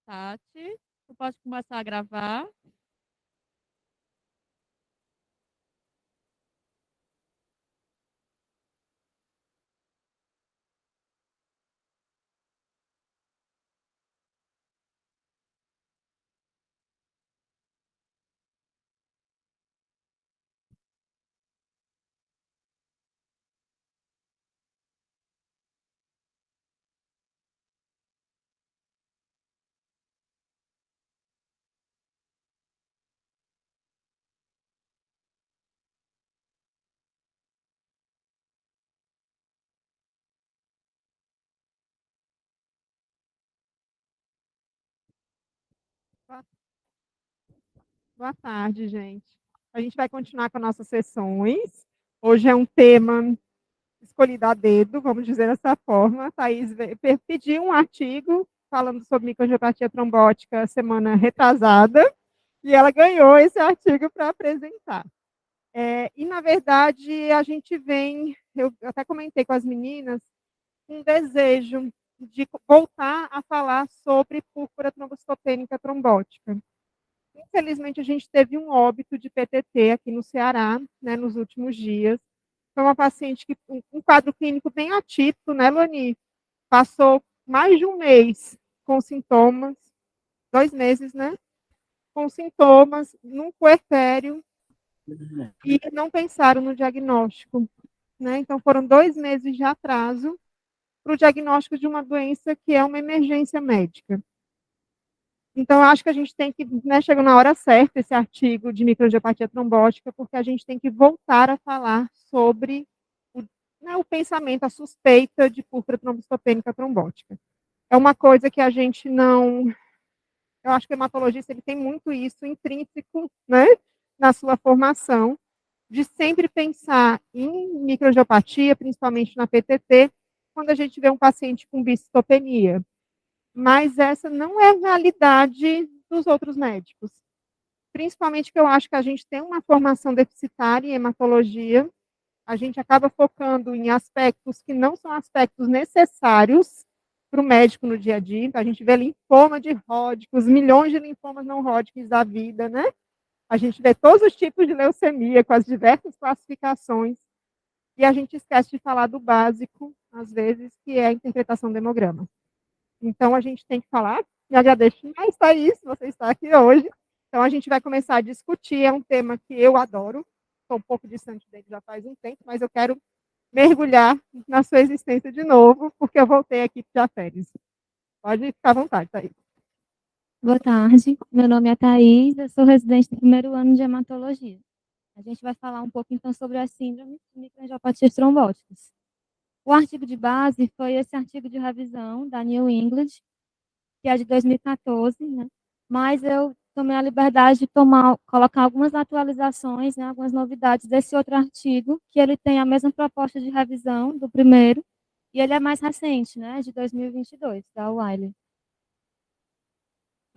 Tati, tu pode começar a gravar. Boa boa tarde, gente. A gente vai continuar com as nossas sessões. Hoje é um tema escolhido a dedo, vamos dizer dessa forma. A Thaís pediu um artigo falando sobre microangiopatia trombótica semana retrasada, e ela ganhou esse artigo para apresentar. E, na verdade, a gente vem, eu até comentei com as meninas, um desejo de voltar a falar sobre púrpura trombocitopênica trombótica. Infelizmente, a gente teve um óbito de PTT aqui no Ceará, né, nos últimos dias. Foi uma paciente que, um quadro clínico bem atípico, né, Luani? Passou mais de um mês com sintomas, 2 meses, né? Com sintomas, num puerpério, e não pensaram no diagnóstico, né? Então, foram 2 meses de atraso para o diagnóstico de uma doença que é uma emergência médica. Então, eu acho que a gente tem que, né, chegou na hora certa esse artigo de microangiopatia trombótica, porque a gente tem que voltar a falar sobre o pensamento, a suspeita de púrpura trombocitopênica trombótica. É uma coisa que a gente não... Eu acho que o hematologista ele tem muito isso intrínseco, né, na sua formação, de sempre pensar em microangiopatia, principalmente na PTT, quando a gente vê um paciente com bicitopenia. Mas essa não é a realidade dos outros médicos. Principalmente que eu acho que a gente tem uma formação deficitária em hematologia, a gente acaba focando em aspectos que não são aspectos necessários para o médico no dia a dia. Então, a gente vê linfoma de Hodgkin, milhões de linfomas não Hodgkin da vida, né? A gente vê todos os tipos de leucemia, com as diversas classificações, e a gente esquece de falar do básico, às vezes, que é a interpretação do hemograma. Então, a gente tem que falar, e agradeço mais, Thaís, você está aqui hoje. Então, a gente vai começar a discutir, é um tema que eu adoro, estou um pouco distante dele já faz um tempo, mas eu quero mergulhar na sua existência de novo, porque eu voltei aqui para férias. Pode ficar à vontade, Thaís. Boa tarde, meu nome é Thaís, eu sou residente do primeiro ano de hematologia. A gente vai falar um pouco então sobre as síndromes de microangiopatias trombóticas. O artigo de base foi esse artigo de revisão da New England, que é de 2014, né? Mas eu tomei a liberdade de colocar algumas atualizações, né, algumas novidades desse outro artigo, que ele tem a mesma proposta de revisão do primeiro, e ele é mais recente, né, de 2022, da Wiley.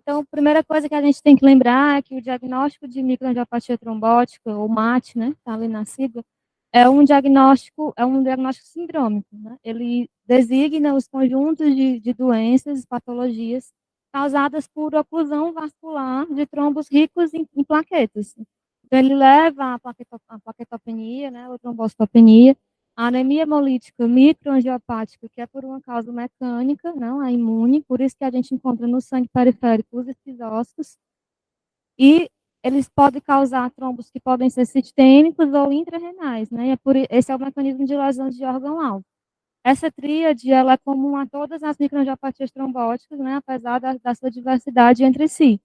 Então, a primeira coisa que a gente tem que lembrar é que o diagnóstico de microangiopatia trombótica, ou MAT, né, está ali na sigla, é um diagnóstico sindrômico, né? Ele designa os conjuntos de doenças, patologias causadas por oclusão vascular de trombos ricos em plaquetas. Então, ele leva à plaquetopenia, né, ou trombocitopenia, a anemia hemolítica microangiopática, que é por uma causa mecânica, não é imune, por isso que a gente encontra no sangue periférico os esquizócitos, e eles podem causar trombos que podem ser sistêmicos ou intrarrenais, né? Esse é o mecanismo de lesão de órgão-alvo. Essa tríade, ela é comum a todas as microangiopatias trombóticas, né? Apesar da sua diversidade entre si.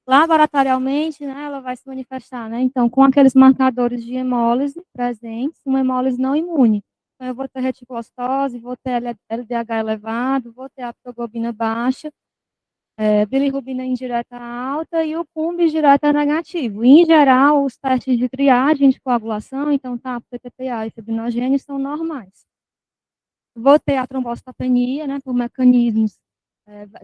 Laboratorialmente, né, ela vai se manifestar, né? Então, com aqueles marcadores de hemólise presentes, uma hemólise não imune. Então, eu vou ter reticulocitose, vou ter LDH elevado, vou ter aptoglobina baixa, bilirrubina indireta alta e o PUMB direta negativo. Em geral, os testes de triagem de coagulação, então TAP, PTPA e fibrinogênio, são normais. Vou ter a trombocitopenia, né, por mecanismos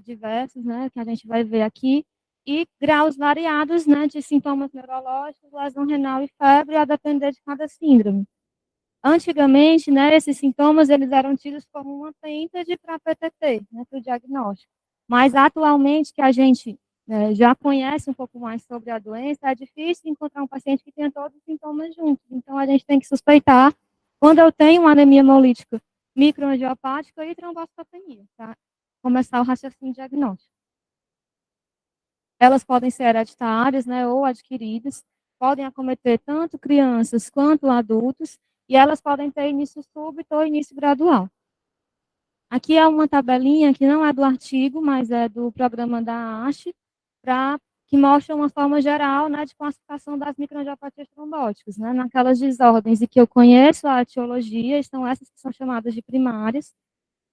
diversos, né, que a gente vai ver aqui, e graus variados, né, de sintomas neurológicos, lesão renal e febre, a depender de cada síndrome. Antigamente, né, esses sintomas eles eram tidos como uma tentativa para PTT, né, para o diagnóstico. Mas, atualmente, que a gente já conhece um pouco mais sobre a doença, é difícil encontrar um paciente que tenha todos os sintomas juntos. Então, a gente tem que suspeitar quando eu tenho uma anemia hemolítica microangiopática e trombocitopenia, tá? Começar o raciocínio diagnóstico. Elas podem ser hereditárias, né, ou adquiridas, podem acometer tanto crianças quanto adultos, e elas podem ter início súbito ou início gradual. Aqui é uma tabelinha que não é do artigo, mas é do programa da ASH, que mostra uma forma geral, né, de classificação das microangiopatias trombóticas, né, naquelas desordens em que eu conheço a etiologia, são essas que são chamadas de primárias,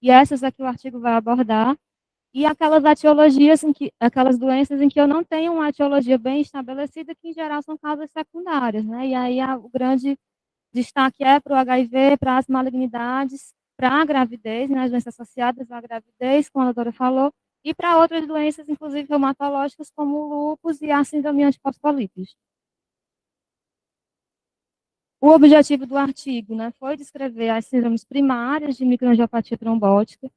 e essas aqui o artigo vai abordar, e aquelas etiologias aquelas doenças em que eu não tenho uma etiologia bem estabelecida, que em geral são causas secundárias, né, e aí o grande destaque é para o HIV, para as malignidades, para a gravidez, né, as doenças associadas à gravidez, como a doutora falou, e para outras doenças, inclusive reumatológicas, como o lúpus e a síndrome antifosfolípidos. O objetivo do artigo, né, foi descrever as síndromes primárias de microangiopatia trombótica,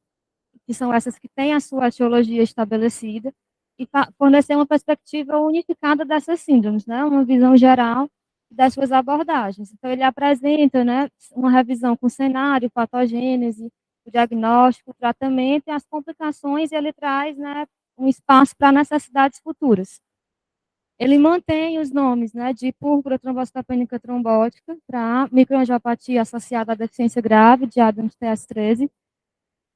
que são essas que têm a sua etiologia estabelecida, e fornecer uma perspectiva unificada dessas síndromes, né, uma visão geral das suas abordagens. Então, ele apresenta, né, uma revisão com cenário, patogênese, o diagnóstico, o tratamento e as complicações, e ele traz, né, um espaço para necessidades futuras. Ele mantém os nomes, né, de púrpura trombocitopênica trombótica para microangiopatia associada à deficiência grave de Adams TS13,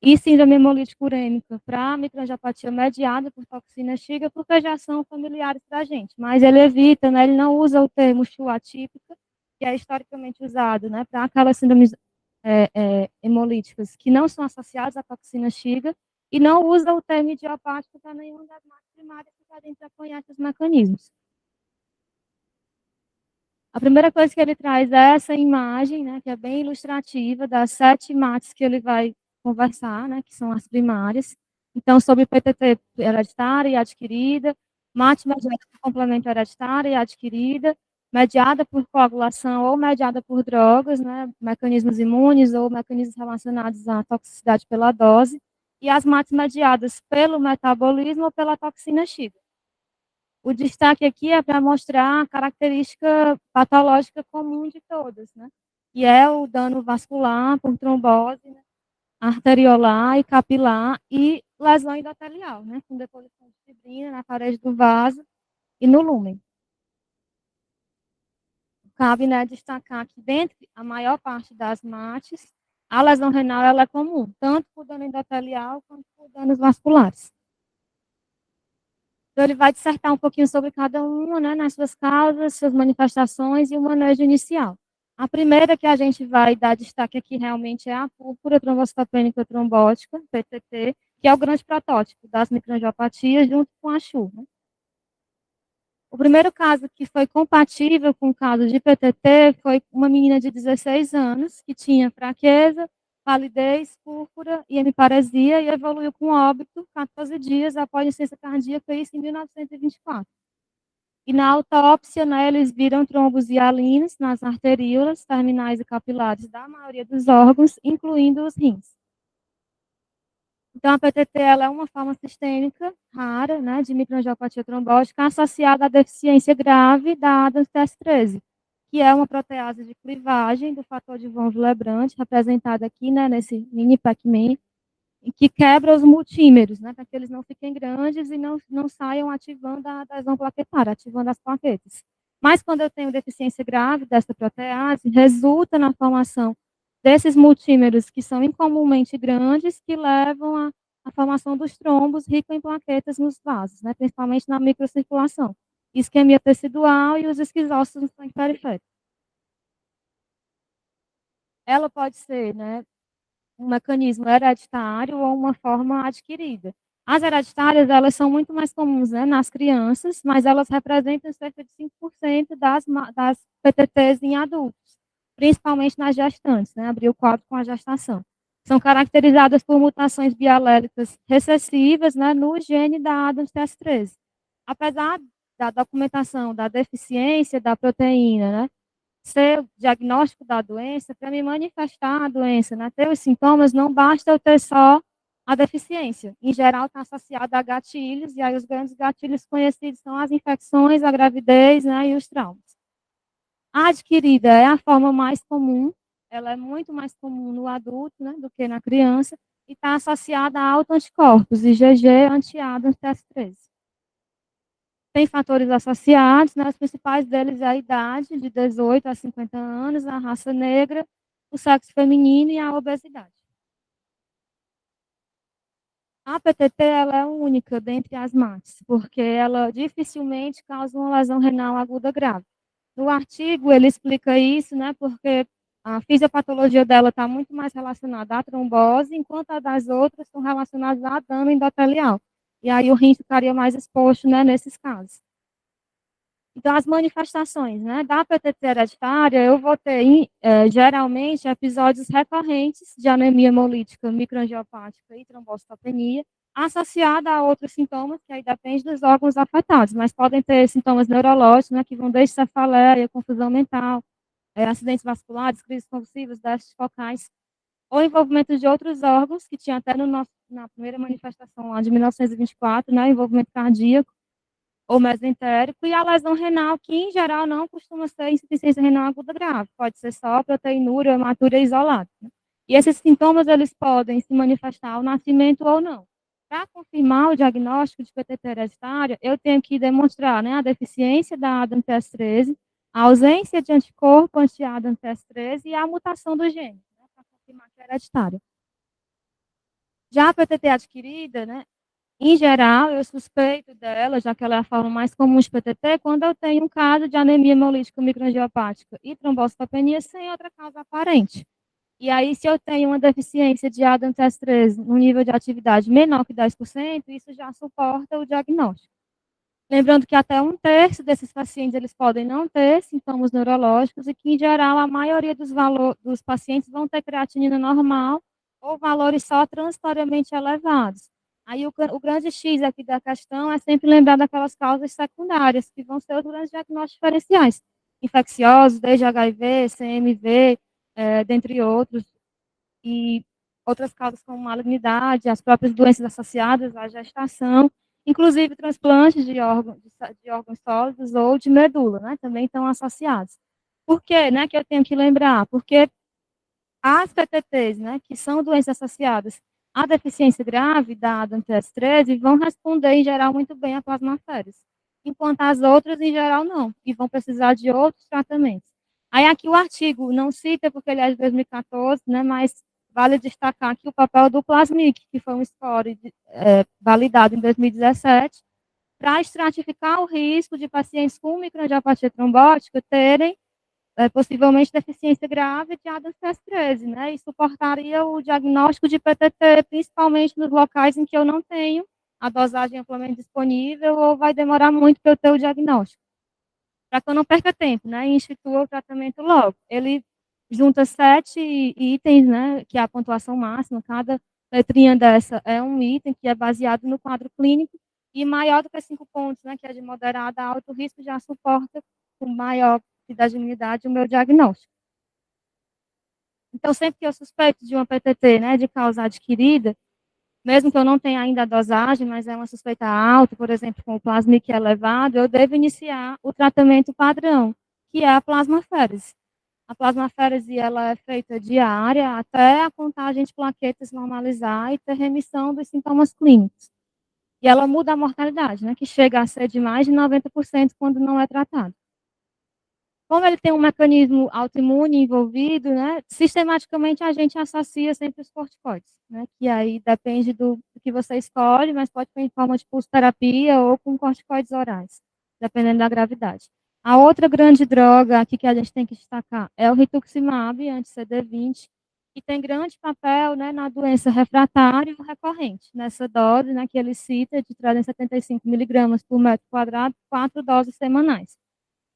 e síndrome hemolítica urêmica para microangiopatia mediada por toxina Shiga, porque já são familiares para a gente, mas ele evita, né, ele não usa o termo CHU atípica, que é historicamente usado, né, para aquelas síndromes hemolíticas que não são associadas à toxina Shiga, e não usa o termo idiopático para nenhuma das marcas primárias, porque a gente já conhece os mecanismos. A primeira coisa que ele traz é essa imagem, né, que é bem ilustrativa, das 7 mates que ele vai conversar, né, que são as primárias. Então, sobre PTT hereditária e adquirida, mate mediada por complemento hereditária e adquirida, mediada por coagulação ou mediada por drogas, né, mecanismos imunes ou mecanismos relacionados à toxicidade pela dose, e as mates mediadas pelo metabolismo ou pela toxina Shiga. O destaque aqui é para mostrar a característica patológica comum de todas, né? Que é o dano vascular por trombose, né, arteriolar e capilar e lesão endotelial, né? Com deposição de fibrina na parede do vaso e no lúmen. Cabe, né, destacar que dentro a maior parte das MATs, a lesão renal ela é comum, tanto por dano endotelial quanto por danos vasculares. Então, ele vai dissertar um pouquinho sobre cada uma, né, nas suas causas, suas manifestações e o manejo inicial. A primeira que a gente vai dar destaque aqui realmente é a púrpura trombocitopênica trombótica, PTT, que é o grande protótipo das microangiopatias junto com a CHU. Né? O primeiro caso que foi compatível com o caso de PTT foi uma menina de 16 anos que tinha fraqueza, palidez, púrpura e hemiparesia e evoluiu com óbito 14 dias após insuficiência cardíaca, isso em 1924. E na autópsia, né, eles viram trombos hialinos nas arteríolas, terminais e capilares da maioria dos órgãos, incluindo os rins. Então, a PTT ela é uma forma sistêmica rara, né, de microangiopatia trombótica associada à deficiência grave da ADAMS-TS13, que é uma protease de clivagem do fator de von Willebrand, representada aqui, né, nesse mini Pac-Man, que quebra os multímeros, né, para que eles não fiquem grandes e não saiam ativando a adesão plaquetária, ativando as plaquetas. Mas quando eu tenho deficiência grave dessa protease, resulta na formação desses multímeros que são incomumente grandes, que levam à formação dos trombos ricos em plaquetas nos vasos, né, principalmente na microcirculação, isquemia tecidual e os esquizócitos no sangue periférico. Ela pode ser, né, um mecanismo hereditário ou uma forma adquirida. As hereditárias, elas são muito mais comuns, né, nas crianças, mas elas representam cerca de 5% das PTTs em adultos, principalmente nas gestantes, né, abrir o quadro com a gestação. São caracterizadas por mutações bialélicas recessivas, né, no gene da Adams TS13. Apesar da documentação da deficiência da proteína, né, ser o diagnóstico da doença, para me manifestar a doença, né, ter os sintomas, não basta eu ter só a deficiência. Em geral, está associada a gatilhos, e aí os grandes gatilhos conhecidos são as infecções, a gravidez, né, e os traumas. A adquirida é a forma mais comum, ela é muito mais comum no adulto, né, do que na criança, e está associada a autoanticorpos, IgG, anti-Adams, TS13. Tem fatores associados, né, os principais deles é a idade, de 18 a 50 anos, a raça negra, o sexo feminino e a obesidade. A PTT ela é única dentre as MATs, porque ela dificilmente causa uma lesão renal aguda grave. No artigo, ele explica isso, né, porque a fisiopatologia dela está muito mais relacionada à trombose, enquanto a das outras estão relacionadas a dano endotelial. E aí o rim ficaria mais exposto, né, nesses casos. Então, as manifestações, né, da PTT hereditária, eu vou ter, geralmente, episódios recorrentes de anemia hemolítica microangiopática e trombocitopenia, associada a outros sintomas, que aí depende dos órgãos afetados, mas podem ter sintomas neurológicos, né, que vão desde cefaleia, confusão mental, acidentes vasculares, crises convulsivas, déficits focais, ou envolvimento de outros órgãos, que tinha até no nosso, na primeira manifestação lá de 1924, né, envolvimento cardíaco, ou mesentérico, e a lesão renal, que em geral não costuma ser insuficiência renal aguda grave, pode ser só proteinúria hematúria isolada. Né? E esses sintomas, eles podem se manifestar ao nascimento ou não. Para confirmar o diagnóstico de PTT hereditária, eu tenho que demonstrar, né, a deficiência da ADAM-TS13, a ausência de anticorpo anti-ADAM-TS13 e a mutação do gene, né, para confirmar que é hereditária. Já a PTT adquirida, né, em geral, eu suspeito dela, já que ela é a forma mais comum de PTT, quando eu tenho um caso de anemia hemolítica microangiopática e trombocitopenia sem outra causa aparente. E aí, se eu tenho uma deficiência de ADAM-TS13 no nível de atividade menor que 10%, isso já suporta o diagnóstico. Lembrando que até um terço desses pacientes, eles podem não ter sintomas neurológicos e que, em geral, a maioria dos pacientes vão ter creatinina normal ou valores só transitoriamente elevados. Aí o grande X aqui da questão é sempre lembrar daquelas causas secundárias, que vão ser os grandes diagnósticos diferenciais. Infecciosos, desde HIV, CMV, dentre outros, e outras causas como malignidade, as próprias doenças associadas à gestação, inclusive transplantes de órgãos sólidos ou de medula, né, também estão associados. Por quê, né, que eu tenho que lembrar? Porque as PTTs, né, que são doenças associadas à deficiência grave da ADAM-TS13, vão responder, em geral, muito bem a plasmaféresis, enquanto as outras, em geral, não, e vão precisar de outros tratamentos. Aí aqui o artigo não cita, porque ele é de 2014, né, mas vale destacar aqui o papel do Plasmic, que foi um score validado em 2017, para estratificar o risco de pacientes com microangiopatia trombótica terem possivelmente deficiência grave de ADAS-TS13, né, e suportaria o diagnóstico de PTT, principalmente nos locais em que eu não tenho a dosagem amplamente disponível ou vai demorar muito para eu ter o diagnóstico. Para que eu não perca tempo, né, e institua o tratamento logo. Ele junta 7 itens, né, que é a pontuação máxima, cada letrinha dessa é um item que é baseado no quadro clínico, e maior do que 5 pontos, né, que é de moderado a alto risco, já suporta com maior fidelidade o meu diagnóstico. Então, sempre que eu suspeito de uma PTT, né, de causa adquirida, mesmo que eu não tenha ainda a dosagem, mas é uma suspeita alta, por exemplo, com o plasmic elevado, eu devo iniciar o tratamento padrão, que é a plasmaférese. A plasmaférese, ela é feita diária até a contagem de plaquetas normalizar e ter remissão dos sintomas clínicos. E ela muda a mortalidade, né, que chega a ser de mais de 90% quando não é tratado. Como ele tem um mecanismo autoimune envolvido, né, sistematicamente a gente associa sempre os corticoides, né, que aí depende do que você escolhe, mas pode ser em forma de pulsoterapia ou com corticoides orais, dependendo da gravidade. A outra grande droga aqui que a gente tem que destacar é o rituximab, anti-CD20, que tem grande papel, né, na doença refratária ou recorrente, nessa dose, né, que ele cita, de 375 miligramas por metro quadrado, 4 doses semanais.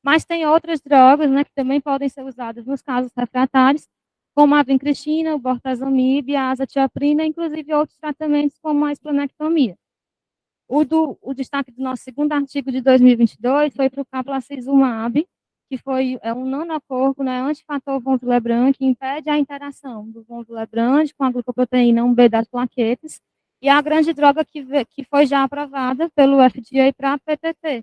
Mas tem outras drogas, né, que também podem ser usadas nos casos refratários, como a vincristina, o bortezomib, a azathioprina, inclusive outros tratamentos como a esplenectomia. O destaque do nosso segundo artigo de 2022 foi para o caplacizumab, que é um nanocorpo, né, antifator von Willebrand, que impede a interação do von Willebrand com a glucoproteína 1B das plaquetas, E a grande droga que foi já aprovada pelo FDA para PTT,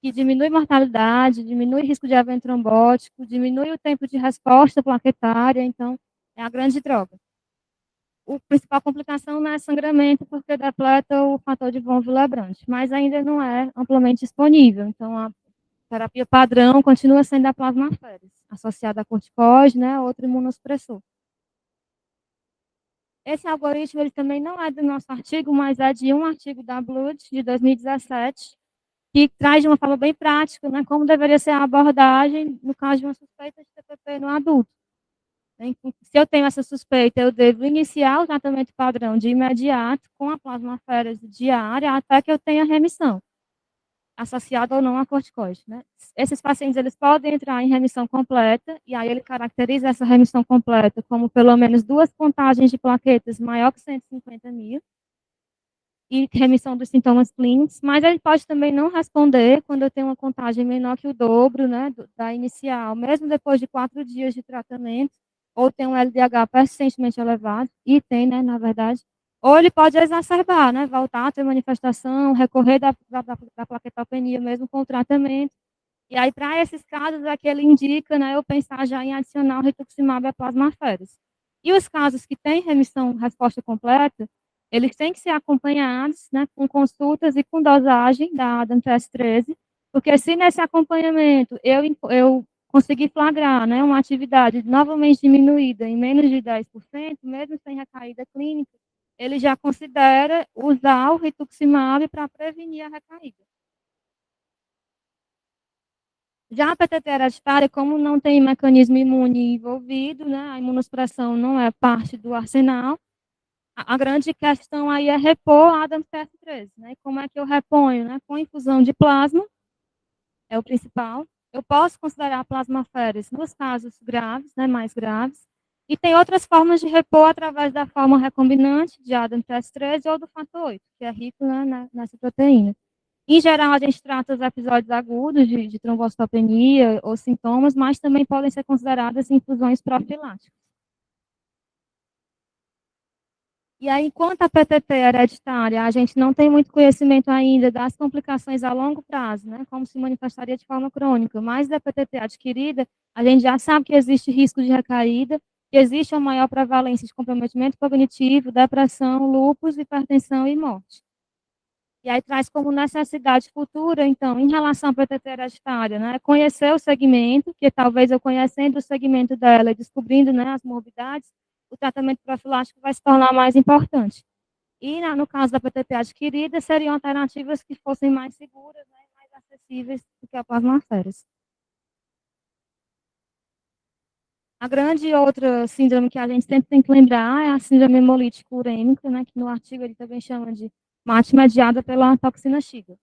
que diminui mortalidade, diminui risco de evento trombótico, diminui o tempo de resposta plaquetária, então é a grande droga. A principal complicação não é sangramento, porque depleta o fator de von Willebrand, mas ainda não é amplamente disponível. Então, a terapia padrão continua sendo a plasmaféres, associada a corticoide, né, outro imunossupressor. Esse algoritmo ele também não é do nosso artigo, mas é de um artigo da Blood, de 2017, que traz de uma forma bem prática, né, como deveria ser a abordagem no caso de uma suspeita de TPP no adulto. Se eu tenho essa suspeita, eu devo iniciar o tratamento padrão de imediato com a plasmaférese diária até que eu tenha remissão, associada ou não a corticoide, né? Esses pacientes, eles podem entrar em remissão completa, e aí ele caracteriza essa remissão completa como pelo menos 2 contagens de plaquetas maior que 150 mil, e remissão dos sintomas clínicos, mas ele pode também não responder quando eu tenho uma contagem menor que o dobro, né, da inicial, mesmo depois de 4 dias de tratamento, ou tem um LDH persistentemente elevado, e tem, né, na verdade, ou ele pode exacerbar, né, voltar a ter manifestação, recorrer da plaquetopenia mesmo com o tratamento, e aí para esses casos é que ele indica, né, eu pensar já em adicionar o rituximab à plasmaféres. E os casos que têm remissão, resposta completa, eles têm que ser acompanhados, né, com consultas e com dosagem da ADAM-TS13, porque se nesse acompanhamento eu conseguir flagrar, né, uma atividade novamente diminuída em menos de 10%, mesmo sem recaída clínica, ele já considera usar o rituximab para prevenir a recaída. Já a PTT hereditária, como não tem mecanismo imune envolvido, né, a imunossupressão não é parte do arsenal, a grande questão aí é repor a ADAMTS13, né? Como é que eu reponho, né? Com infusão de plasma, é o principal. Eu posso considerar a plasmaféres nos casos graves, né, mais graves, e tem outras formas de repor através da forma recombinante de ADAMTS13 ou do fator 8, que é rico, né, nessa proteína. Em geral, a gente trata os episódios agudos de trombocitopenia ou sintomas, mas também podem ser consideradas infusões profiláticas. E aí, enquanto a PTT hereditária, a gente não tem muito conhecimento ainda das complicações a longo prazo, né, como se manifestaria de forma crônica, mas da PTT adquirida, a gente já sabe que existe risco de recaída, que existe uma maior prevalência de comprometimento cognitivo, depressão, lúpus, hipertensão e morte. E aí traz como necessidade futura, então, em relação à PTT hereditária, né, conhecer o segmento, que talvez eu conhecendo o segmento dela e descobrindo, né, as morbidades, o tratamento profilático vai se tornar mais importante. E no caso da PTT adquirida, seriam alternativas que fossem mais seguras, né, mais acessíveis do que a plasmaféres. A grande outra síndrome que a gente sempre tem que lembrar é a síndrome hemolítica urêmica, né, que no artigo ele também chama de MAT mediada pela toxina Shiga,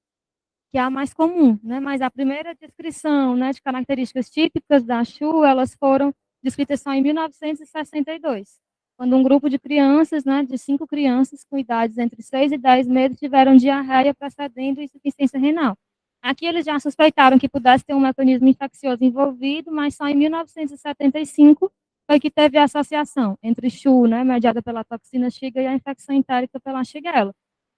que é a mais comum, né? Mas a primeira descrição, né, de características típicas da CHU, elas foram descritas só em 1962, quando um grupo de crianças, né, de 5 crianças com idades entre 6 e 10 meses tiveram diarreia precedendo insuficiência renal. Aqui eles já suspeitaram que pudesse ter um mecanismo infeccioso envolvido, mas só em 1975 foi que teve a associação entre CHU, né, mediada pela toxina Shiga, e a infecção entérica pela Shigella.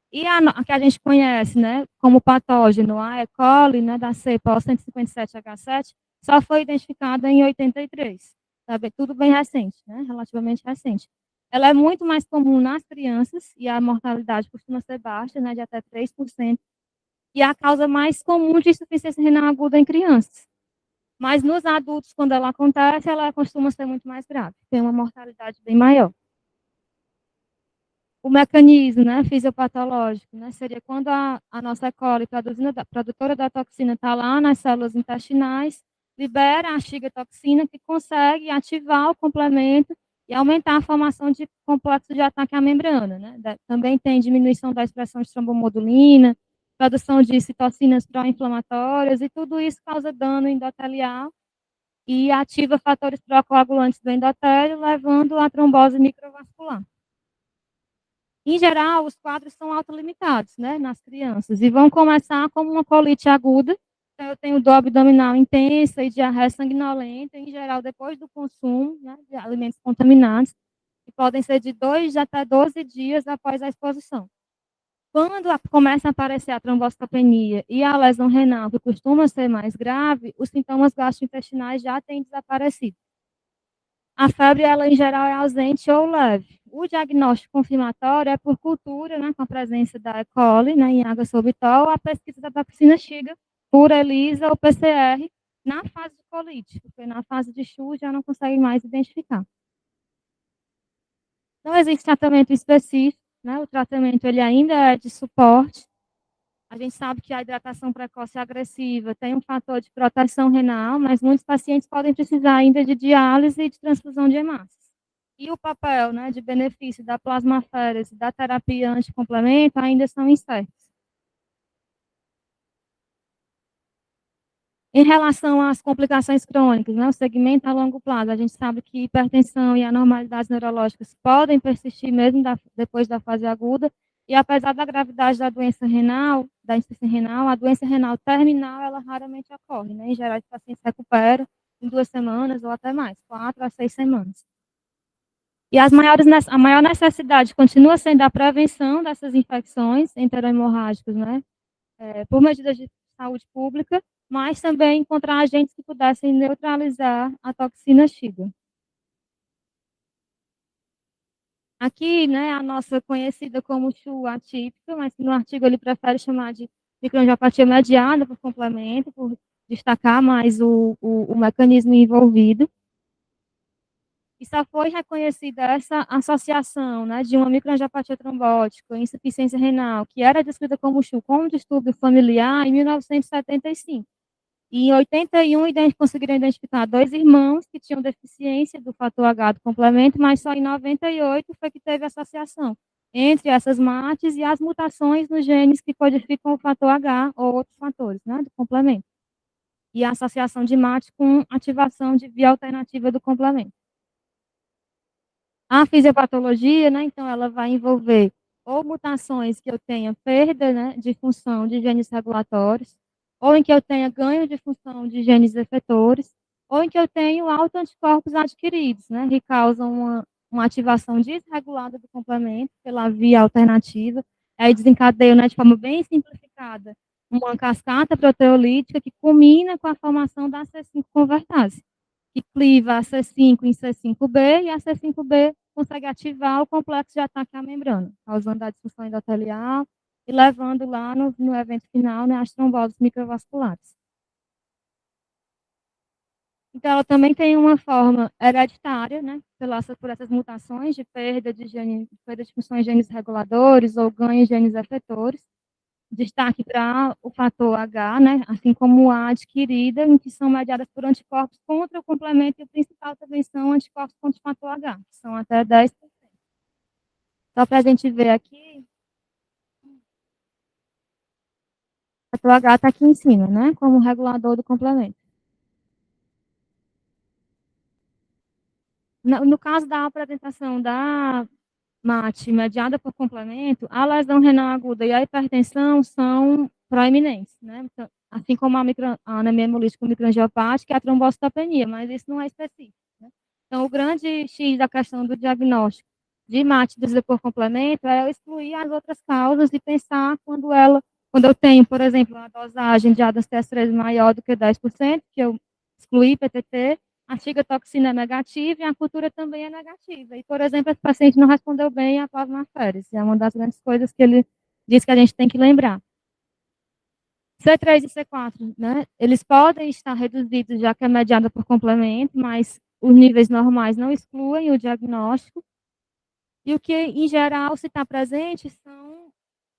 E a que a gente conhece, né, como patógeno, a E. coli, né, da cepa O157H7, só foi identificada em 83. Sabe? Tudo bem recente, né, relativamente recente. Ela é muito mais comum nas crianças, e a mortalidade costuma ser baixa, né, de até 3%, e é a causa mais comum de insuficiência renal aguda em crianças. Mas nos adultos, quando ela acontece, ela costuma ser muito mais grave, tem uma mortalidade bem maior. O mecanismo, né, fisiopatológico, né, seria quando a nossa E. coli, produtora da toxina, está lá nas células intestinais, libera a xigatoxina, que consegue ativar o complemento e aumentar a formação de complexo de ataque à membrana, né. Também tem diminuição da expressão de trombomodulina, produção de citocinas pró-inflamatórias, e tudo isso causa dano endotelial e ativa fatores pró-coagulantes do endotélio, levando à trombose microvascular. Em geral, os quadros são autolimitados, né, nas crianças, e vão começar como uma colite aguda. Então, eu tenho dor abdominal intensa e diarreia sanguinolenta, em geral, depois do consumo, né, de alimentos contaminados. e podem ser de 2 até 12 dias após a exposição. Quando começa a aparecer a trombocitopenia e a lesão renal, que costuma ser mais grave, os sintomas gastrointestinais já têm desaparecido. A febre, ela em geral é ausente ou leve. O diagnóstico confirmatório é por cultura, né, com a presença da E. coli, né, em água sorbitol, a pesquisa da toxina Shiga, por ELISA ou PCR, na fase de colite, porque na fase de CHU já não consegue mais identificar. Não existe tratamento específico, né, o tratamento ele ainda é de suporte. A gente sabe que a hidratação precoce e agressiva tem um fator de proteção renal, mas muitos pacientes podem precisar ainda de diálise e de transfusão de hemácias. E o papel, né, de benefício da plasmaférese, da terapia anticomplemento ainda são incertos. Em relação às complicações crônicas, né, o segmento a longo prazo, a gente sabe que hipertensão e anormalidades neurológicas podem persistir mesmo depois da fase aguda, e apesar da gravidade da doença renal, da insuficiência renal, a doença renal terminal, ela raramente ocorre, né? Em geral, os pacientes recuperam em 2 semanas ou até mais, 4 a 6 semanas. E a maior necessidade continua sendo a prevenção dessas infecções enterohemorrágicas, né? Por medidas de saúde pública, mas também encontrar agentes que pudessem neutralizar a toxina Shiga. Aqui, né, a nossa conhecida como CHU atípica, mas que no artigo ele prefere chamar de microangiopatia mediada por complemento, por destacar mais o mecanismo envolvido. E só foi reconhecida essa associação, né, de uma microangiopatia trombótica, insuficiência renal, que era descrita como CHU, como distúrbio familiar, em 1975. E em 81, conseguiram identificar 2 irmãos que tinham deficiência do fator H do complemento, mas só em 98 foi que teve associação entre essas MATs e as mutações nos genes que codificam o fator H ou outros fatores, né, do complemento. E a associação de MAT com ativação de via alternativa do complemento. A fisiopatologia, né, então ela vai envolver ou mutações que eu tenha perda, né, de função de genes regulatórios, ou em que eu tenha ganho de função de genes efetores, ou em que eu tenho autoanticorpos adquiridos, né, que causam uma ativação desregulada do complemento pela via alternativa, aí desencadeia, né, de forma bem simplificada, uma cascata proteolítica que culmina com a formação da C5 convertase, que cliva a C5 em C5b, e a C5b consegue ativar o complexo de ataque à membrana, causando a disfunção endotelial e levando lá no evento final, né, as tromboses microvasculares. Então, ela também tem uma forma hereditária, né, por essas mutações de perda perda de funções de genes reguladores ou ganho de genes efetores. Destaque para o fator H, né, assim como a adquirida, em que são mediadas por anticorpos contra o complemento, e o principal também são anticorpos contra o fator H, que são até 10%. Só para a gente ver aqui, o fator H está aqui em cima, né, como regulador do complemento. No caso da apresentação da MAT mediada por complemento, a lesão renal aguda e a hipertensão são proeminentes, né? Então, assim como a anemia hemolítica microangiopática e a trombocitopenia, mas isso não é específico, né? Então, o grande X da questão do diagnóstico de MAT medida por complemento é eu excluir as outras causas e pensar quando eu tenho, por exemplo, uma dosagem de ADAS TS3 maior do que 10%, que eu excluí PTT, a cigatoxina é negativa e a cultura também é negativa. E, por exemplo, esse paciente não respondeu bem à plasmaférese. É uma das grandes coisas que ele diz que a gente tem que lembrar. C3 e C4, né, eles podem estar reduzidos, já que é mediada por complemento, mas os níveis normais não excluem o diagnóstico. E o que, em geral, se está presente são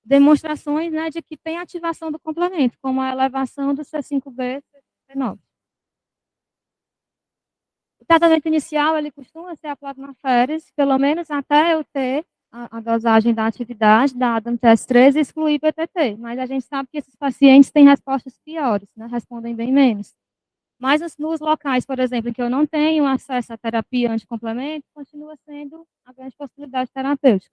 demonstrações, né, de que tem ativação do complemento, como a elevação do C5b e C9. O tratamento inicial, ele costuma ser a plasmaférese, pelo menos até eu ter a dosagem da atividade da ADAM-TS3 e excluir PTT. Mas a gente sabe que esses pacientes têm respostas piores, né? Respondem bem menos. Mas nos locais, por exemplo, em que eu não tenho acesso à terapia anticomplemento, continua sendo a grande possibilidade terapêutica.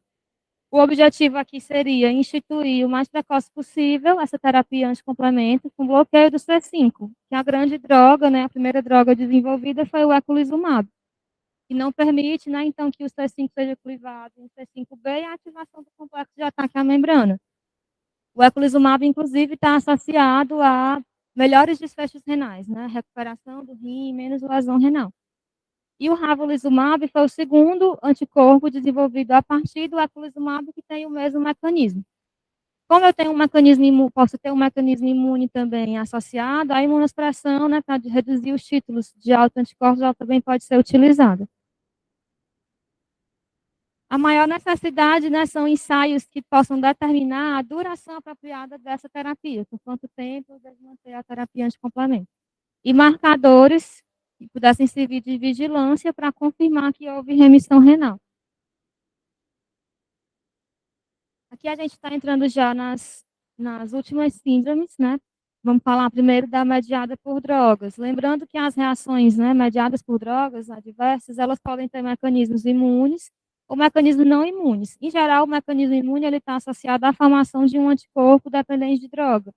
O objetivo aqui seria instituir o mais precoce possível essa terapia anticomplemento com bloqueio do C5, que a grande droga, né, a primeira droga desenvolvida foi o eculizumab. que não permite, né, então, que o C5 seja clivado em C5b e a ativação do complexo de ataque à membrana. O eculizumab, inclusive, está associado a melhores desfechos renais, né, recuperação do rim, menos lesão renal. E o ravulizumab foi o segundo anticorpo desenvolvido a partir do eculizumab, que tem o mesmo mecanismo. Como eu tenho um mecanismo posso ter um mecanismo imune também associado, a imunossupressão, né, para reduzir os títulos de autoanticorpos, ela também pode ser utilizada. A maior necessidade, né, são ensaios que possam determinar a duração apropriada dessa terapia, por quanto tempo deve manter a terapia anticomplemento. E marcadores que pudessem servir de vigilância para confirmar que houve remissão renal. Aqui a gente está entrando já nas últimas síndromes, né? Vamos falar primeiro da mediada por drogas. Lembrando que as reações, né, mediadas por drogas adversas, elas podem ter mecanismos imunes ou mecanismos não imunes. Em geral, o mecanismo imune está associado à formação de um anticorpo dependente de droga,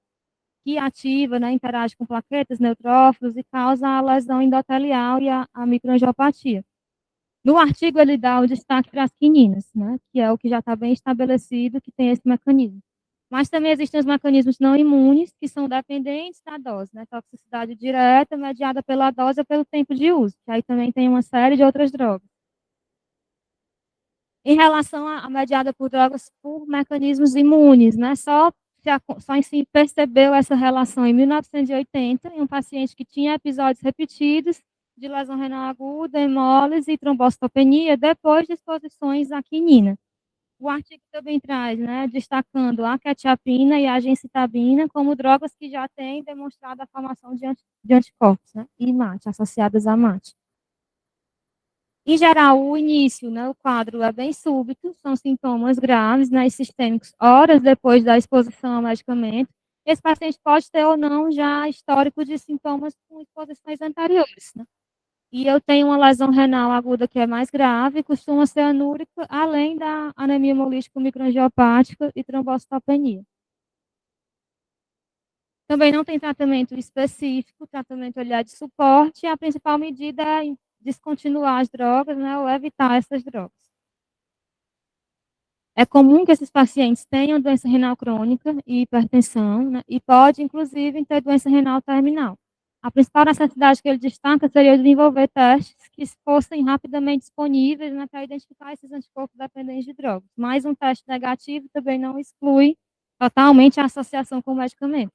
que ativa, né, interage com plaquetas, neutrófilos e causa a lesão endotelial e a microangiopatia. No artigo, ele dá o destaque para as quininas, né, que é o que já está bem estabelecido, que tem esse mecanismo. Mas também existem os mecanismos não imunes, que são dependentes da dose, né, toxicidade direta, mediada pela dose ou pelo tempo de uso, que aí também tem uma série de outras drogas. Em relação à mediada por drogas por mecanismos imunes, né, só em si percebeu essa relação em 1980, em um paciente que tinha episódios repetidos de lesão renal aguda, hemólise e trombocitopenia, depois de exposições à quinina. O artigo também traz, né, destacando a quetiapina e a gencitabina como drogas que já têm demonstrado a formação de anticorpos, né, e MAT, associadas a MAT. Em geral, o início, né, o quadro é bem súbito, são sintomas graves, né, sistêmicos, horas depois da exposição ao medicamento. Esse paciente pode ter ou não já histórico de sintomas com exposições anteriores, né? E eu tenho uma lesão renal aguda que é mais grave, costuma ser anúrica, além da anemia hemolítica microangiopática e trombocitopenia. Também não tem tratamento específico, tratamento de suporte, e a principal medida é descontinuar as drogas, né, ou evitar essas drogas. É comum que esses pacientes tenham doença renal crônica e hipertensão, né, e pode, inclusive, ter doença renal terminal. A principal necessidade que ele destaca seria desenvolver testes que fossem rapidamente disponíveis, né, para identificar esses anticorpos dependentes de drogas. Mas um teste negativo também não exclui totalmente a associação com o medicamento.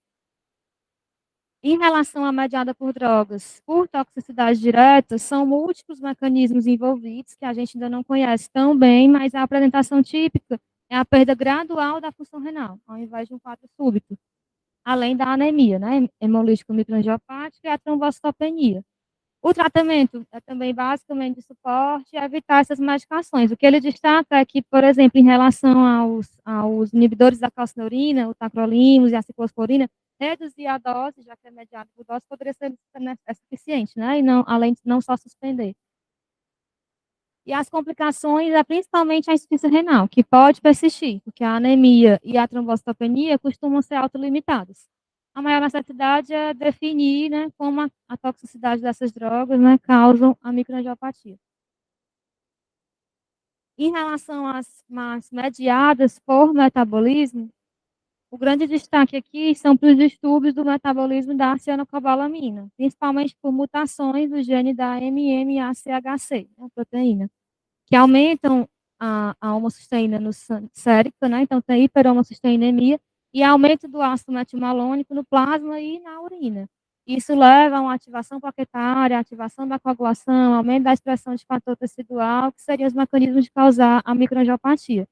Em relação à mediada por drogas por toxicidade direta, são múltiplos mecanismos envolvidos que a gente ainda não conhece tão bem, mas a apresentação típica é a perda gradual da função renal, ao invés de um quadro súbito, além da anemia, né, hemolítica microangiopática e a trombocitopenia. O tratamento é também basicamente de suporte e evitar essas medicações. O que ele destaca é que, por exemplo, em relação aos inibidores da calcineurina, o tacrolimus e a ciclosporina, reduzir a dose, já que é mediado por dose, poderia ser suficiente, né? E não, além de não só suspender. E as complicações é principalmente a insuficiência renal, que pode persistir, porque a anemia e a trombocitopenia costumam ser autolimitadas. A maior necessidade é definir, né, como a toxicidade dessas drogas, né, causam a microangiopatia. Em relação às mediadas por metabolismo, o grande destaque aqui são para os distúrbios do metabolismo da cianocobalamina, principalmente por mutações do gene da MMACHC, a proteína, que aumentam a homocisteína no sérica, né? Então tem hiperhomocisteinemia e aumento do ácido metilmalônico no plasma e na urina. Isso leva a uma ativação plaquetária, ativação da coagulação, aumento da expressão de fator tecidual, que seriam os mecanismos de causar a microangiopatia.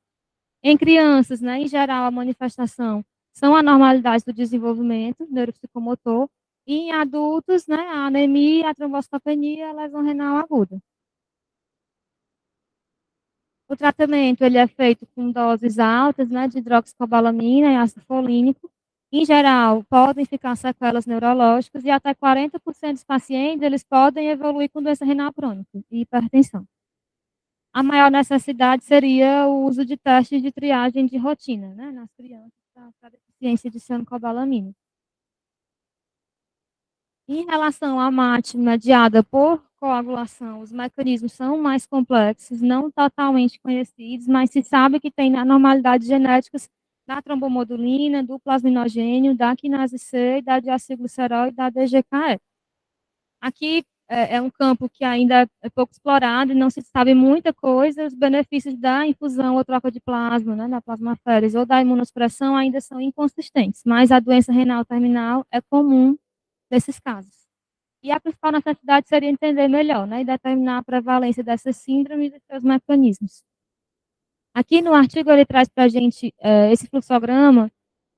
Em crianças, né, em geral, a manifestação são anormalidades do desenvolvimento neuropsicomotor, e em adultos, né, a anemia, a trombocitopenia e a lesão renal aguda. O tratamento ele é feito com doses altas, né, de hidroxicobalamina e ácido folínico. Em geral, podem ficar sequelas neurológicas e até 40% dos pacientes eles podem evoluir com doença renal crônica e hipertensão. A maior necessidade seria o uso de testes de triagem de rotina, né, nas crianças para deficiência de cianocobalamina. Em relação à MAT mediada por coagulação, os mecanismos são mais complexos, não totalmente conhecidos, mas se sabe que tem anormalidades genéticas da trombomodulina, do plasminogênio, da quinase C, da diacilglicerol e da DGKE. Aqui é um campo que ainda é pouco explorado e não se sabe muita coisa. Os benefícios da infusão ou troca de plasma, né, da plasmaférese ou da imunossupressão ainda são inconsistentes, mas a doença renal terminal é comum desses casos. E a principal necessidade seria entender melhor, né, e determinar a prevalência dessas síndromes e seus mecanismos. Aqui no artigo ele traz para a gente esse fluxograma,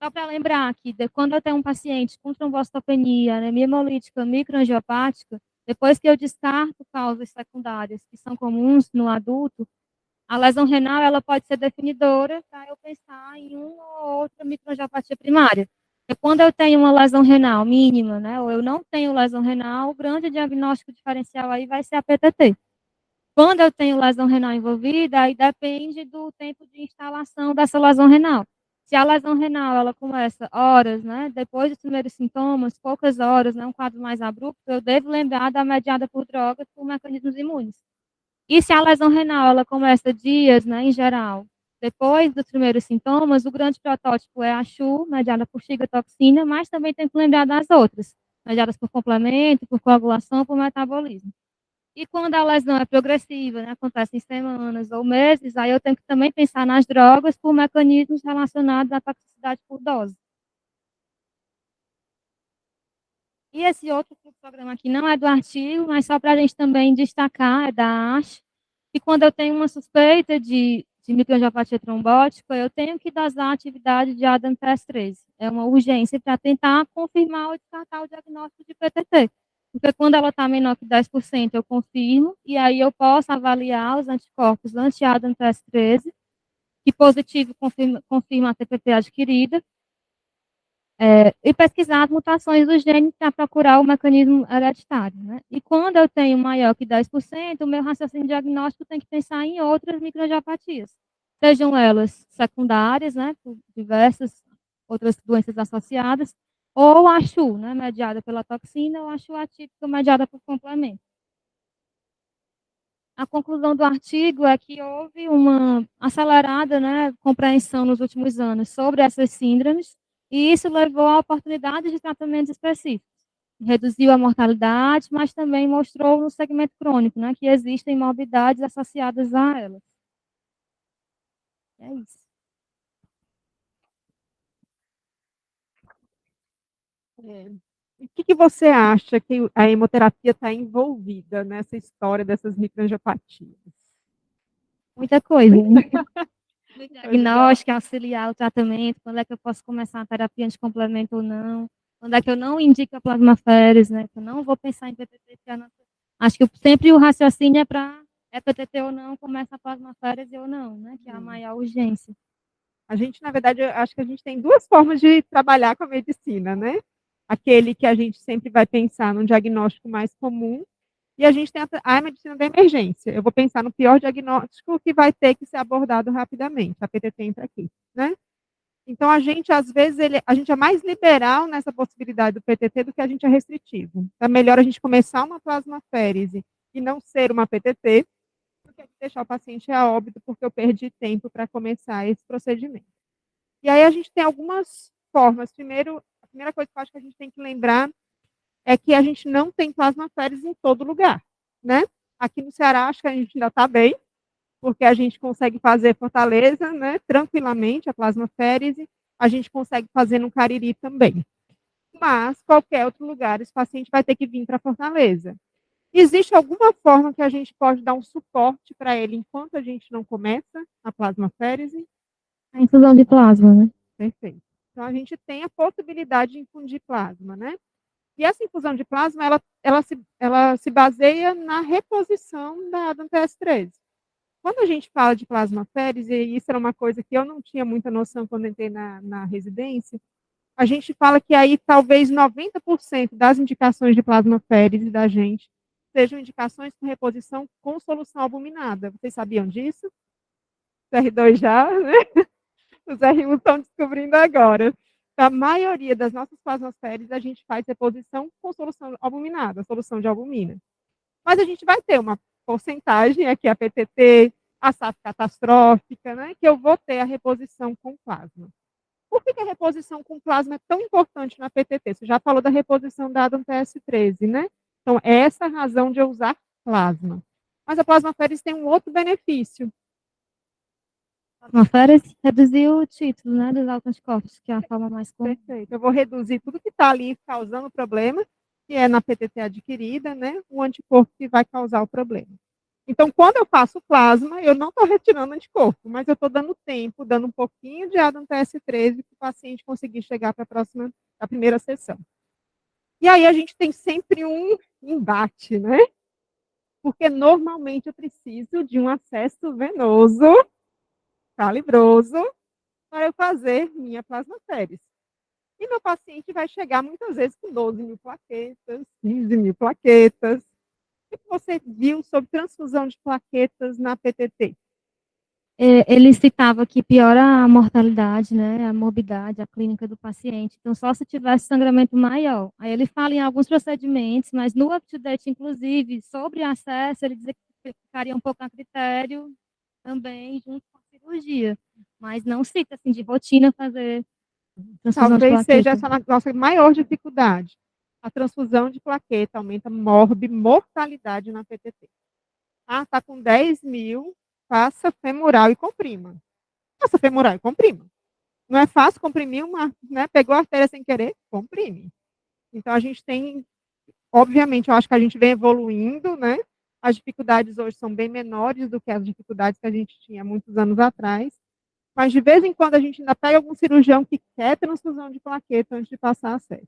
só para lembrar que quando eu tenho um paciente com trombocitopenia, anemia hemolítica microangiopática, depois que eu descarto causas secundárias que são comuns no adulto, a lesão renal ela pode ser definidora para eu pensar em uma ou outra microangiopatia primária. E quando eu tenho uma lesão renal mínima, né, ou eu não tenho lesão renal, o grande diagnóstico diferencial aí vai ser a PTT. Quando eu tenho lesão renal envolvida, aí depende do tempo de instalação dessa lesão renal. Se a lesão renal ela começa horas, né, depois dos primeiros sintomas, poucas horas, né, um quadro mais abrupto, eu devo lembrar da mediada por drogas por mecanismos imunes. E se a lesão renal ela começa dias, né, em geral, depois dos primeiros sintomas, o grande protótipo é a CHU, mediada por cigatoxina, mas também tem que lembrar das outras, mediadas por complemento, por coagulação, por metabolismo. E quando a lesão é progressiva, né, acontece em semanas ou meses, aí eu tenho que também pensar nas drogas por mecanismos relacionados à toxicidade por dose. E esse outro programa aqui não é do artigo, mas só para a gente também destacar, é da ASH, que quando eu tenho uma suspeita de microangiopatia trombótica, eu tenho que dosar a atividade de ADAM-TS13. É uma urgência para tentar confirmar ou descartar o diagnóstico de PTT. Porque quando ela está menor que 10%, eu confirmo, e aí eu posso avaliar os anticorpos anti-ADAM-TS13, que positivo confirma a TPP adquirida, e pesquisar as mutações do gene para procurar o mecanismo hereditário. Né? E quando eu tenho maior que 10%, o meu raciocínio diagnóstico tem que pensar em outras microangiopatias, sejam elas secundárias, né, por diversas outras doenças associadas, ou a CHU, né, mediada pela toxina, ou a CHU atípica, mediada por complemento. A conclusão do artigo é que houve uma acelerada, né, compreensão nos últimos anos sobre essas síndromes, e isso levou a oportunidades de tratamentos específicos. Reduziu a mortalidade, mas também mostrou no segmento crônico, né, que existem morbidades associadas a elas. É isso. E o que você acha que a hemoterapia está envolvida nessa história dessas microangiopatias? Muita coisa. No diagnóstico, auxiliar o tratamento, quando é que eu posso começar a terapia de complemento ou não, quando é que eu não indico a plasmaférese, né, que eu não vou pensar em PTT, acho que sempre o raciocínio é para PTT ou não, começa a plasmaférese ou não, né, que é a maior urgência. A gente, na verdade, eu acho que a gente tem duas formas de trabalhar com a medicina, né? Aquele que a gente sempre vai pensar num diagnóstico mais comum, e a gente tem a medicina da emergência. Eu vou pensar no pior diagnóstico que vai ter que ser abordado rapidamente. A PTT entra aqui, né? Então, a gente, às vezes, a gente é mais liberal nessa possibilidade do PTT do que a gente é restritivo. Então, é melhor a gente começar uma plasmaférese e não ser uma PTT, do que deixar o paciente a óbito porque eu perdi tempo para começar esse procedimento. E aí a gente tem algumas formas. Primeiro, a primeira coisa que eu acho que a gente tem que lembrar é que a gente não tem plasmaférese em todo lugar, né? Aqui no Ceará, acho que a gente ainda está bem, porque a gente consegue fazer Fortaleza, né, tranquilamente, a plasmaférese, a gente consegue fazer no Cariri também. Mas, qualquer outro lugar, esse paciente vai ter que vir para Fortaleza. Existe alguma forma que a gente pode dar um suporte para ele enquanto a gente não começa a plasmaférese? A infusão de plasma, né? Perfeito. Então, a gente tem a possibilidade de infundir plasma, né? E essa infusão de plasma, ela se baseia na reposição da ADAM-TS13. Quando a gente fala de plasmaférese, e isso era uma coisa que eu não tinha muita noção quando entrei na residência, a gente fala que aí talvez 90% das indicações de plasmaférese da gente sejam indicações com reposição com solução albuminada. Vocês sabiam disso? Os R2 já, né? Os R1 estão descobrindo agora. A maioria das nossas plasmaféreses a gente faz reposição com solução albuminada, solução de albumina. Mas a gente vai ter uma porcentagem, aqui a PTT, a SAF catastrófica, né, que eu vou ter a reposição com plasma. Por que a reposição com plasma é tão importante na PTT? Você já falou da reposição dada no TS13, né? Então, essa é a razão de eu usar plasma. Mas a plasmaférese tem um outro benefício. Plasmaférese reduzir o título, né, dos autoanticorpos, que é a forma mais comum. Perfeito. Eu vou reduzir tudo que está ali causando problema, que é na PTT adquirida, né? O anticorpo que vai causar o problema. Então, quando eu faço plasma, eu não estou retirando anticorpo, mas eu estou dando tempo, dando um pouquinho de ADA no TS13 para o paciente conseguir chegar para a primeira sessão. E aí a gente tem sempre um embate, né? Porque normalmente eu preciso de um acesso venoso, calibroso, para eu fazer minha plasmaférese. E meu paciente vai chegar muitas vezes com 12 mil plaquetas, 15 mil plaquetas. O que você viu sobre transfusão de plaquetas na PTT? Ele citava que piora a mortalidade, né, a morbidade, a clínica do paciente. Então, só se tivesse sangramento maior. Aí ele fala em alguns procedimentos, mas no up-to-date, inclusive, sobre acesso, ele dizia que ficaria um pouco a critério também junto com a cirurgia. Mas não cita, assim, de rotina fazer transfusão de Talvez seja plaqueta. essa a nossa maior dificuldade. A transfusão de plaqueta aumenta mortalidade na PTT. Ah, está com 10 mil, faça femoral e comprima. Faça femoral e comprima. Não é fácil comprimir uma, né? Pegou a artéria sem querer, comprime. Então, a gente tem, obviamente, eu acho que a gente vem evoluindo, né? As dificuldades hoje são bem menores do que as dificuldades que a gente tinha muitos anos atrás. Mas, de vez em quando, a gente ainda pega algum cirurgião que quer transfusão de plaqueta antes de passar acesso.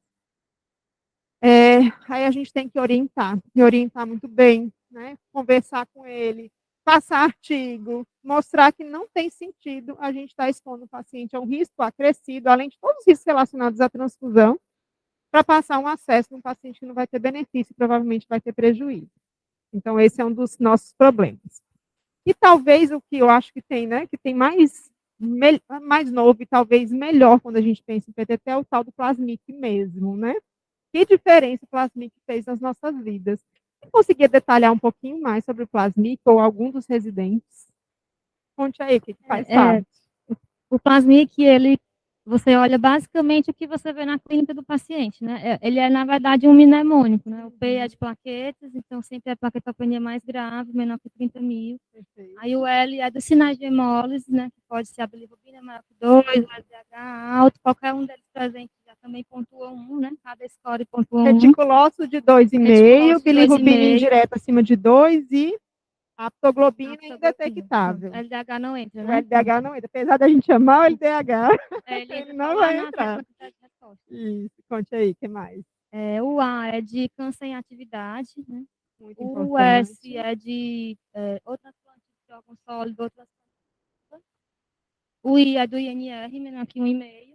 Aí a gente tem que orientar, e orientar muito bem, né? Conversar com ele, passar artigo, mostrar que não tem sentido a gente estar expondo o paciente a um risco acrescido, além de todos os riscos relacionados à transfusão, para passar um acesso num paciente que não vai ter benefício e provavelmente vai ter prejuízo. Então, esse é um dos nossos problemas. E talvez o que eu acho que tem, né, que tem mais novo e talvez melhor quando a gente pensa em PTT é o tal do Plasmic mesmo, né? Que diferença o Plasmic fez nas nossas vidas? Você conseguia detalhar um pouquinho mais sobre o Plasmic ou algum dos residentes? Conte aí, o que faz parte? O Plasmic, você olha basicamente o que você vê na clínica do paciente, né? Ele é, na verdade, um mnemônico, né? O P é de plaquetas, então sempre é plaquetopenia mais grave, menor que 30 mil. Perfeito. Aí o L é dos sinais de hemólise, né? Que pode ser a bilirrubina maior que 2, o LDH alto, qualquer um deles presentes já também pontua 1, né? Cada score pontua 1. Reticulócito de 2,5, bilirrubina indireta acima de 2 e aptoglobina indetectável. O LDH não entra, O né? LDH não entra. Apesar da gente chamar o LDH, Ele ele entra não só lá vai na entrar. quantidade de resposta. Isso, conte aí, o que mais? O A é de câncer em atividade, né? Muito O importante. S é de outras plantas de órgão sólido, outras plantas. O I é do INR, menor que 1,5.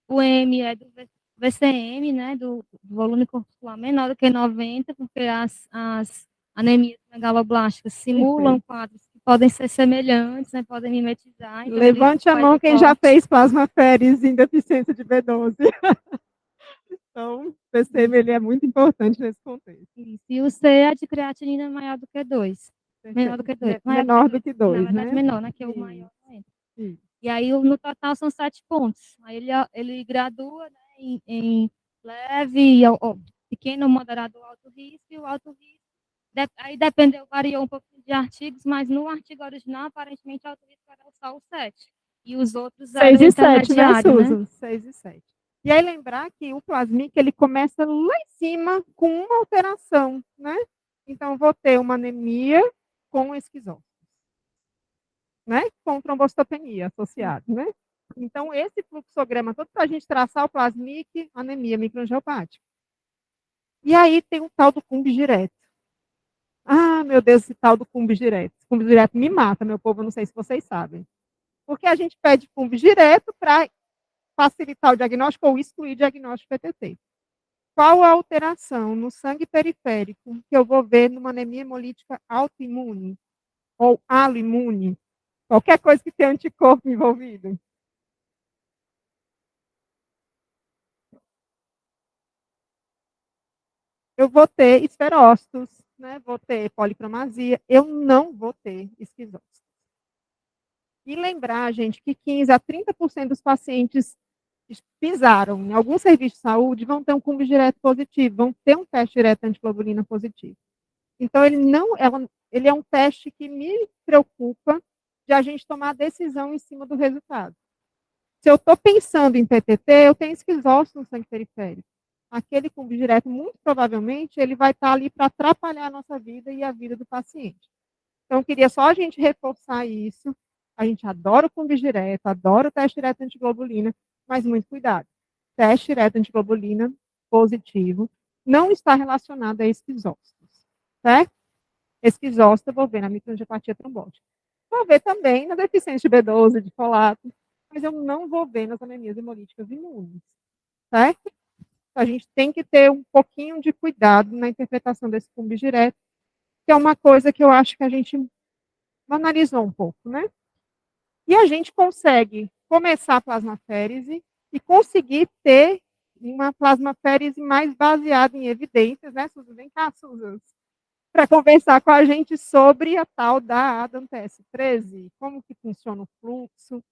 O M é do VCM, né? Do volume corpuscular menor do que 90, porque as anemias megaloblásticas simulam quadros que podem ser semelhantes, né? Podem mimetizar. Então Levante a mão quem já fez plasmaférese em deficiência de B12. Então, o PCM ele é muito importante nesse contexto. Isso. E o C é de creatinina maior do que 2. Menor do que 2. Menor do que 2, na verdade, né? menor, né? Que é o maior. E aí, no total, são 7 pontos. Aí ele gradua, né, em leve, pequeno, moderado, alto risco, e o alto risco. Aí dependeu, variou um pouco de artigos, mas no artigo original, aparentemente, o alto risco era só o 7. E os outros 6 eram e 7, né, intermediários, Susan? 6 e 7. E aí lembrar que o Plasmic, ele começa lá em cima com uma alteração, né? Então, vou ter uma anemia com esquizose, né? Com trombocitopenia associado, né? Então, esse fluxograma todo para a gente traçar o Plasmic, anemia microangiopática. E aí tem o tal do CUMB direto. Ah, meu Deus, esse tal do CUMB direto. Esse CUMB direto me mata, meu povo, eu não sei se vocês sabem. Porque a gente pede CUMB direto para facilitar o diagnóstico ou excluir o diagnóstico PTT. Qual a alteração no sangue periférico que eu vou ver numa anemia hemolítica autoimune ou aloimune? Qualquer coisa que tenha anticorpo envolvido. Eu vou ter esferócitos, né? Vou ter policromasia, eu não vou ter esquizóstomo. E lembrar, gente, que 15 a 30% dos pacientes que pisaram em algum serviço de saúde vão ter um cúmbio direto positivo, vão ter um teste direto de antiglobulina positivo. Então, ele é um teste que me preocupa de a gente tomar a decisão em cima do resultado. Se eu estou pensando em PTT, eu tenho esquizóstomo no sangue periférico. Aquele cúmbio direto, muito provavelmente, ele vai estar ali para atrapalhar a nossa vida e a vida do paciente. Então, eu queria só a gente reforçar isso. A gente adora o cúmbio direto, adora o teste direto de antiglobulina, mas muito cuidado. Teste direto de antiglobulina positivo não está relacionado a esquizóstomos, certo? Esquizóstomo, eu vou ver na microangiopatia trombótica. Vou ver também na deficiência de B12, de folato, mas eu não vou ver nas anemias hemolíticas imunes, certo? A gente tem que ter um pouquinho de cuidado na interpretação desse cúmbio direto, que é uma coisa que eu acho que a gente analisou um pouco, né? E a gente consegue começar a plasmaférese e conseguir ter uma plasmaférese mais baseada em evidências, né, Susan? Vem cá, Susan, para conversar com a gente sobre a tal da Adam TS13, como que funciona o fluxo,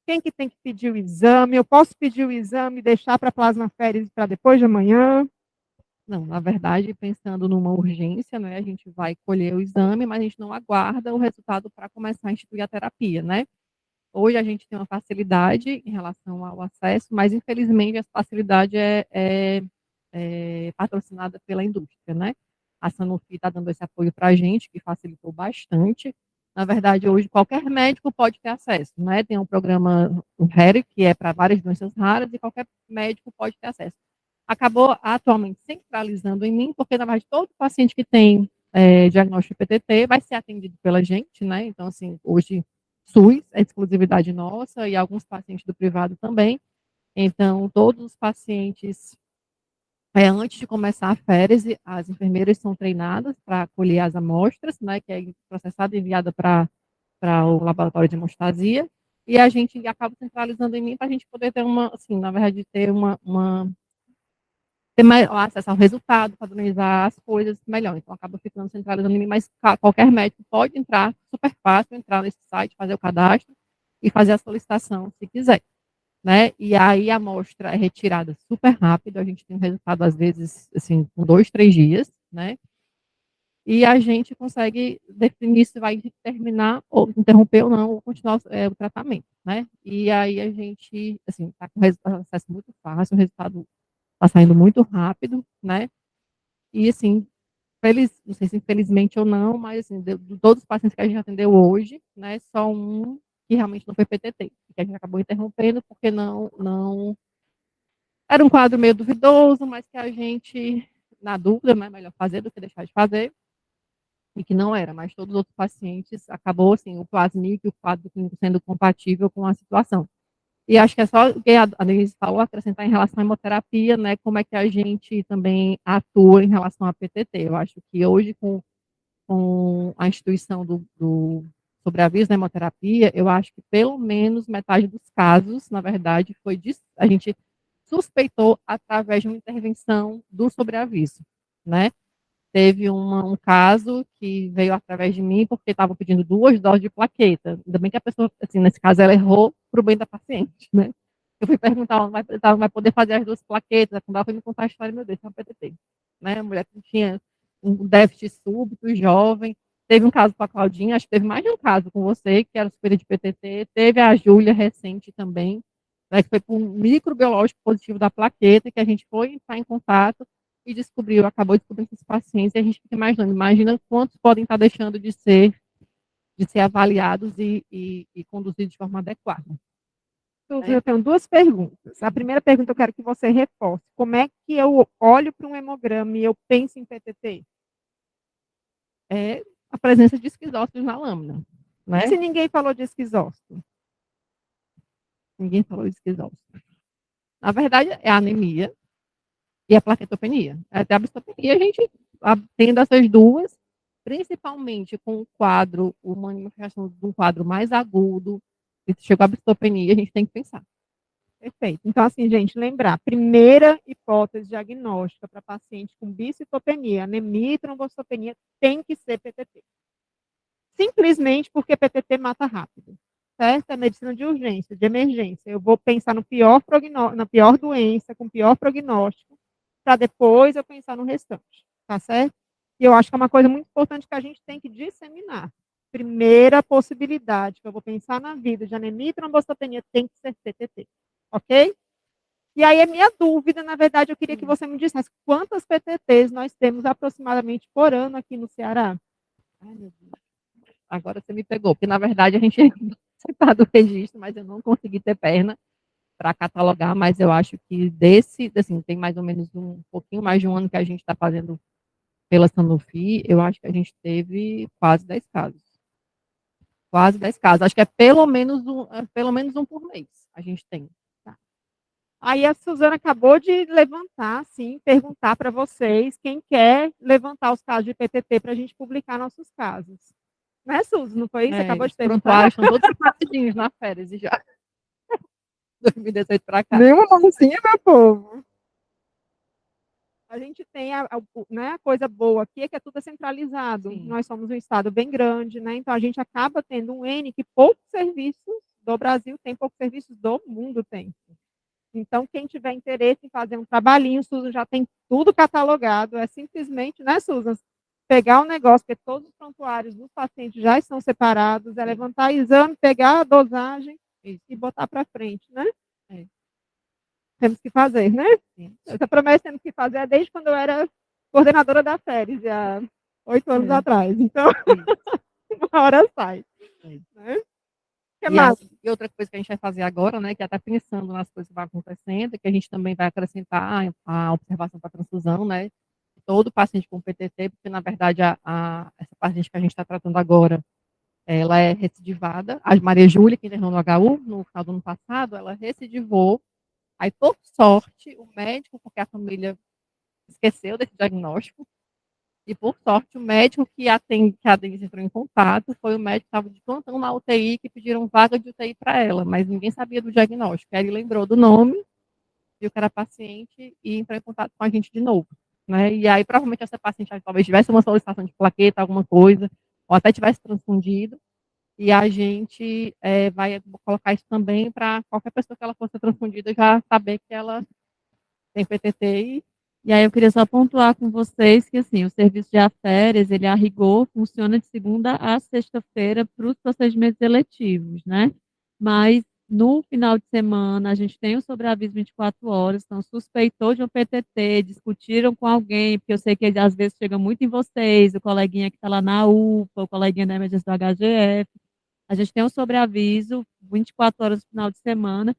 quem que tem que pedir o exame, eu posso pedir o exame e deixar para a plasmaférese para depois de amanhã? Não, na verdade, pensando numa urgência, né, a gente vai colher o exame, mas a gente não aguarda o resultado para começar a instituir a terapia, né? Hoje a gente tem uma facilidade em relação ao acesso, mas infelizmente essa facilidade é patrocinada pela indústria, né? A Sanofi está dando esse apoio para a gente, que facilitou bastante. Na verdade, hoje qualquer médico pode ter acesso, né? Tem um programa, o HERI, que é para várias doenças raras, e qualquer médico pode ter acesso. Acabou atualmente centralizando em mim, porque na verdade todo paciente que tem diagnóstico de PTT vai ser atendido pela gente, né? Então, assim, hoje SUS é exclusividade nossa e alguns pacientes do privado também. Então, todos os pacientes, antes de começar a férese, as enfermeiras são treinadas para colher as amostras, né, que é processada e enviada para o laboratório de hemostasia, e a gente acaba centralizando em mim para a gente poder ter uma, assim, na verdade, ter ter mais acesso ao resultado, padronizar as coisas melhor. Então, acaba ficando centralizado em mim, mas qualquer médico pode entrar, super fácil, entrar nesse site, fazer o cadastro e fazer a solicitação, se quiser, né? E aí a amostra é retirada super rápido, a gente tem um resultado, às vezes, assim, com 2, 3 dias, né? E a gente consegue definir se vai terminar, ou interromper ou não, ou continuar o tratamento, né? E aí a gente, assim, está com acesso muito fácil, o resultado está saindo muito rápido, né? E assim, não sei se infelizmente ou não, mas assim, de todos os pacientes que a gente atendeu hoje, né, só um que realmente não foi PTT, que a gente acabou interrompendo porque não era um quadro meio duvidoso, mas que a gente, na dúvida, né, melhor fazer do que deixar de fazer, e que não era, mas todos os outros pacientes acabou assim, o plasmídio, o quadro clínico sendo compatível com a situação. E acho que é só o que a Denise falou, acrescentar em relação à hemoterapia, né, como é que a gente também atua em relação à PTT. Eu acho que hoje, com a instituição do sobreaviso da hemoterapia, eu acho que pelo menos metade dos casos, na verdade, a gente suspeitou através de uma intervenção do sobreaviso, né? Teve um caso que veio através de mim porque estava pedindo 2 doses de plaqueta. Ainda bem que a pessoa, assim, nesse caso, ela errou para o bem da paciente, né? Eu fui perguntar, ela vai poder fazer as 2 plaquetas? Quando ela foi me contar a história, meu Deus, é um PTT. Né? A mulher que tinha um déficit súbito, jovem. Teve um caso com a Claudinha, acho que teve mais de um caso com você, que era suspeita de PTT. Teve a Júlia recente também, né, que foi por um microbiológico positivo da plaqueta, que a gente foi entrar em contato e acabou descobrindo esses pacientes, e a gente fica imaginando, imagina quantos podem estar deixando de ser avaliados e conduzidos de forma adequada. Eu tenho duas perguntas. A primeira pergunta eu quero que você reforce. Como é que eu olho para um hemograma e eu penso em PTT? É a presença de esquizócitos na lâmina, né? Se ninguém falou de esquizócito? Ninguém falou de esquizócito. Na verdade, é a anemia e a plaquetopenia. Até a bistopenia, a gente atende essas duas, principalmente com o quadro, uma manifestação de um quadro mais agudo, se chegou a bistopenia, a gente tem que pensar. Perfeito. Então, assim, gente, lembrar, primeira hipótese diagnóstica para paciente com bicitopenia, anemia e trombocitopenia tem que ser PTT. Simplesmente porque PTT mata rápido, certo? É medicina de urgência, de emergência. Eu vou pensar no pior na pior doença, com pior prognóstico, para depois eu pensar no restante, tá certo? E eu acho que é uma coisa muito importante que a gente tem que disseminar. Primeira possibilidade que eu vou pensar na vida de anemia e trombocitopenia tem que ser PTT, ok? E aí, a minha dúvida, na verdade, eu queria que você me dissesse quantas PTTs nós temos aproximadamente por ano aqui no Ceará? Ai, meu Deus. Agora você me pegou, porque na verdade a gente participar do registro, mas eu não consegui ter perna para catalogar, mas eu acho que assim, tem mais ou menos um pouquinho mais de um ano que a gente está fazendo pela Sanofi, eu acho que a gente teve quase 10 casos. Quase 10 casos. Acho que é pelo menos um por mês a gente tem. Tá. Aí a Suzana acabou de levantar, sim, perguntar para vocês quem quer levantar os casos de PTT para a gente publicar nossos casos. Né, Suzy? Não foi isso? Você acabou de Os perguntar? prontuários estão todos separadinhos na férias e já. 2018 para cá. Nenhuma mãozinha, meu povo. A gente tem né, a coisa boa aqui é que é tudo centralizado. Sim. Nós somos um estado bem grande, né? Então a gente acaba tendo um N que poucos serviços do Brasil tem, poucos serviços do mundo tem. Então, quem tiver interesse em fazer um trabalhinho, Susan já tem tudo catalogado. É simplesmente, né, Susan? Pegar o negócio, porque todos os prontuários dos pacientes já estão separados, é levantar exame, pegar a dosagem e botar para frente, né? É. Temos que fazer, né? Sim. Essa promessa temos que fazer desde quando eu era coordenadora da FERES, há 8 anos atrás. Então, uma hora sai. Né? Que mais? E outra coisa que a gente vai fazer agora, né, que até pensando nas coisas que vão acontecendo, que a gente também vai acrescentar a observação para transfusão, né, todo paciente com PTT, porque na verdade essa paciente que a gente está tratando agora, ela é recidivada. A Maria Júlia, que internou no HU no final do ano passado, ela recidivou. Aí, por sorte, o médico, porque a família esqueceu desse diagnóstico, e por sorte, o médico que a Denise entrou em contato foi o médico que estava de plantão na UTI, que pediram vaga de UTI para ela, mas ninguém sabia do diagnóstico. Aí ele lembrou do nome, viu que era paciente e entrou em contato com a gente de novo. Né? E aí, provavelmente, essa paciente talvez tivesse uma solicitação de plaqueta, alguma coisa, ou até tivesse transfundido, e a gente vai colocar isso também para qualquer pessoa que ela fosse transfundida já saber que ela tem PTT. E aí eu queria só pontuar com vocês que, assim, o serviço de aférias, ele a rigor funciona de segunda a sexta-feira para os procedimentos eletivos, né? Mas no final de semana a gente tem o sobreaviso 24 horas, então suspeitou de um PTT, discutiram com alguém, porque eu sei que às vezes chega muito em vocês, o coleguinha que está lá na UPA, o coleguinha da emergência do HGF, a gente tem um sobreaviso 24 horas no final de semana.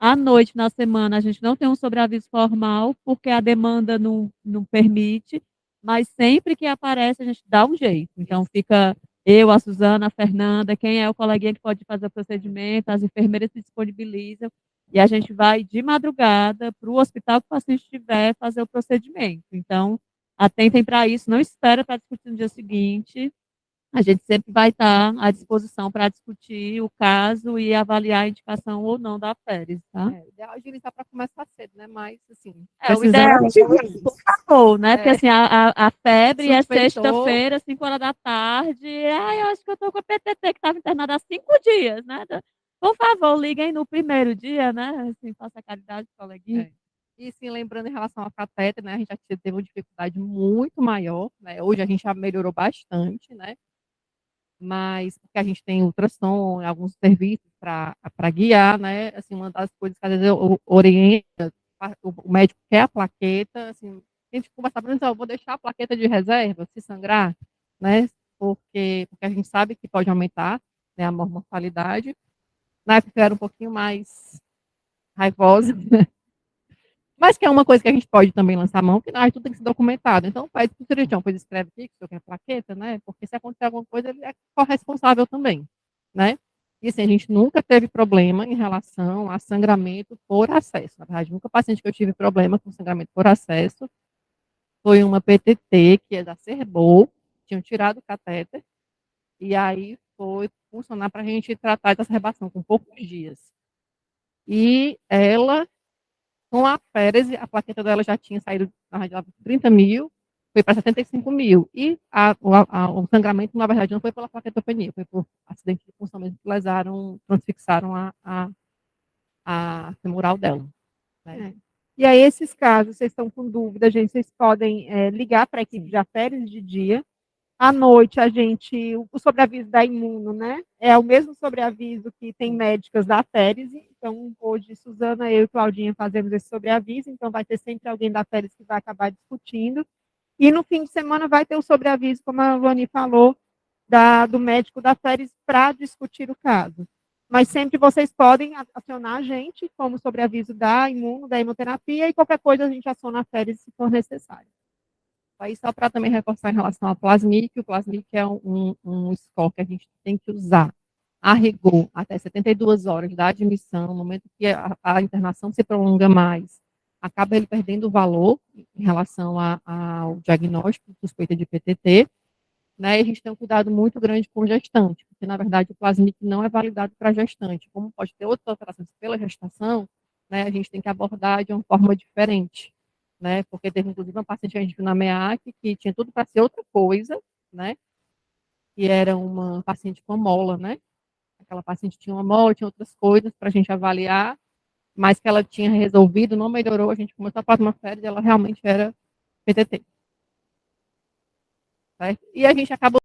À noite, na semana, a gente não tem um sobreaviso formal, porque a demanda não permite, mas sempre que aparece, a gente dá um jeito. Então, fica eu, a Suzana, a Fernanda, quem é o coleguinha que pode fazer o procedimento, as enfermeiras se disponibilizam, e a gente vai de madrugada para o hospital que o paciente estiver fazer o procedimento. Então, atentem para isso, não espera para discutir no dia seguinte, a gente sempre vai estar à disposição para discutir o caso e avaliar a indicação ou não da FERES, tá? O ideal é agilizar para começar cedo, né? Mas, assim, O ideal é, por favor, né? Porque, assim, a febre é Suspeitou. sexta-feira, 5 horas da tarde. Ai, eu acho que eu tô com a PTT, que estava internada há 5 dias, né? Por favor, liguem no primeiro dia, né? Assim, faça a caridade, coleguinha. E sim, lembrando em relação ao catéter, né, a gente já teve uma dificuldade muito maior, né, hoje a gente já melhorou bastante, né, mas porque a gente tem ultrassom, alguns serviços para guiar, né, assim, uma das coisas que às vezes eu oriento, o médico quer a plaqueta, assim, a gente conversar, por exemplo, eu vou deixar a plaqueta de reserva, se sangrar, né, porque a gente sabe que pode aumentar, né, a mortalidade. Na época eu era um pouquinho mais raivosa, mas que é uma coisa que a gente pode também lançar a mão, que tudo tem que ser documentado. Então, pede para o cirurgião, pois escreve aqui que o senhor quer plaqueta, né? Porque se acontecer alguma coisa, ele é corresponsável também, né? E assim, a gente nunca teve problema em relação a sangramento por acesso. Na verdade, nunca paciente que eu tive problema com sangramento por acesso foi uma PTT que exacerbou, tinham tirado o catéter, e aí foi funcionar para a gente tratar essa exacerbação com poucos dias. E ela, com a férise, a plaqueta dela já tinha saído de 30 mil, foi para 75 mil. E o sangramento, na verdade, não foi pela plaquetopenia, foi por acidente de função mesmo, que lesaram, transfixaram a femoral dela. Né? E aí, esses casos, vocês estão com dúvida, gente, vocês podem ligar para a equipe de aféres de dia. À noite, o sobreaviso da Imuno, né? É o mesmo sobreaviso que tem médicas da Féris. Então, hoje, Suzana, eu e Claudinha fazemos esse sobreaviso. Então, vai ter sempre alguém da Féris que vai acabar discutindo. E no fim de semana vai ter o sobreaviso, como a Luani falou, do médico da Féris para discutir o caso. Mas sempre vocês podem acionar a gente, como sobreaviso da Imuno, da hemoterapia, e qualquer coisa a gente aciona a Féris se for necessário. Aí, só para também reforçar em relação ao Plasmic, o Plasmic é um score que a gente tem que usar a rigor até 72 horas da admissão, no momento que a internação se prolonga mais, acaba ele perdendo o valor em relação ao diagnóstico suspeita de PTT, né, e a gente tem um cuidado muito grande com o gestante, porque, na verdade, o Plasmic não é validado para gestante. Como pode ter outras alterações pela gestação, né, a gente tem que abordar de uma forma diferente, né, porque teve, inclusive, uma paciente que a gente viu na MEAC que tinha tudo para ser outra coisa, né, que era uma paciente com mola, né, aquela paciente tinha uma mola, tinha outras coisas para a gente avaliar, mas que ela tinha resolvido, não melhorou, a gente começou a fazer uma féria e ela realmente era PTT. Certo? E a gente acabou